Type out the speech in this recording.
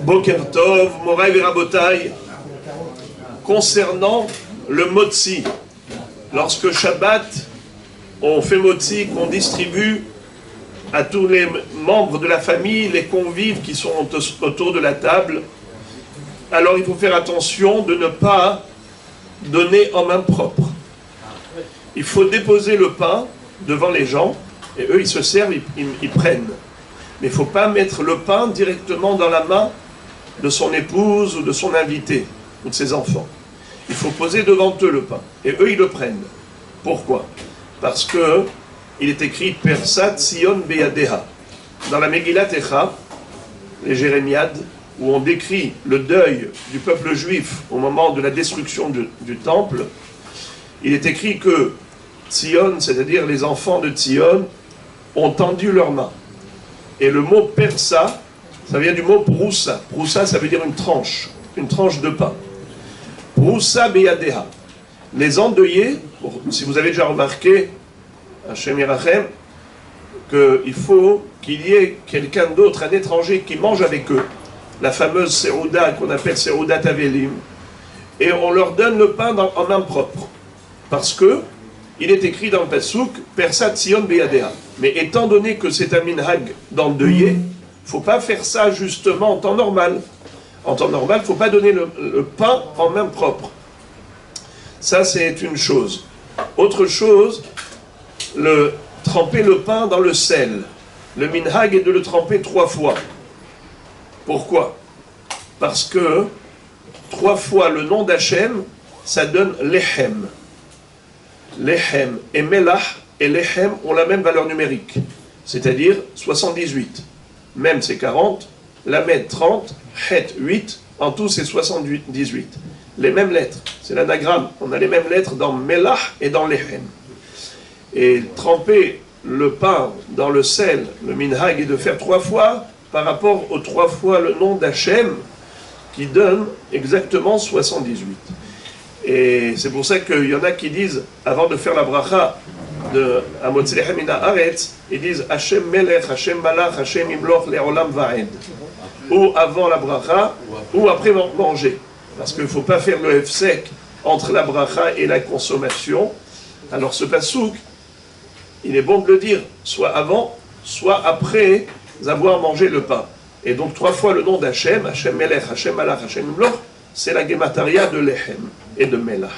Boker Tov, Morai Verabotai, concernant le motzi. Lorsque Shabbat, on fait motzi, qu'on distribue à tous les membres de la famille, les convives qui sont autour de la table, alors il faut faire attention de ne pas donner en main propre. Il faut déposer le pain devant les gens, et eux ils se servent, ils prennent. Mais il ne faut pas mettre le pain directement dans la main de son épouse ou de son invité, ou de ses enfants. Il faut poser devant eux le pain, et eux ils le prennent. Pourquoi? Parce que il est écrit Persat Sion Beyadeha. Dans la Megillat Echa, les Jérémiades, où on décrit le deuil du peuple juif au moment de la destruction du temple, il est écrit que Tzion, c'est-à-dire les enfants de Tzion, ont tendu leurs mains. Et le mot persa, ça vient du mot proussa. Proussa, ça veut dire une tranche de pain. Proussa beyadeha. Les endeuillés, si vous avez déjà remarqué, Hachem Yerachem, qu'il faut qu'il y ait quelqu'un d'autre, un étranger, qui mange avec eux, la fameuse Serouda qu'on appelle Seroudat Avelim, et on leur donne le pain en main propre. Parce que il est écrit dans le Passouk, Persat Sion Beyadea. Mais étant donné que c'est un minhag d'endeuiller, il ne faut pas faire ça justement en temps normal. En temps normal, il ne faut pas donner le pain en main propre. Ça, c'est une chose. Autre chose, tremper le pain dans le sel. Le minhag est de le tremper 3 fois. Pourquoi? Parce que 3 fois le nom d'Hachem, ça donne Lechem. Lechem et Melach et Lechem ont la même valeur numérique, c'est-à-dire 78. Même c'est 40, Lamed 30, Het 8, en tout c'est 78. Les mêmes lettres, c'est l'anagramme. On a les mêmes lettres dans Melach et dans Lechem. Et tremper le pain dans le sel, le minhag, est de faire 3 fois par rapport aux 3 fois le nom d'Hachem, qui donne exactement 78. Et c'est pour ça qu'il y en a qui disent, avant de faire la bracha de Amotzi Lechem Min Haaretz, ils disent Hashem Melech, Hashem Malach, Hashem Imloch Le'olam Va'ed. Ou avant la bracha, ou après manger. Parce qu'il ne faut pas faire le hefsek entre la bracha et la consommation. Alors ce pasouk, il est bon de le dire, soit avant, soit après avoir mangé le pain. Et donc 3 fois le nom d'Hachem, Hashem Melech, Hashem Malach, Hashem Imloch, c'est la gémataria de Lechem et de Melach.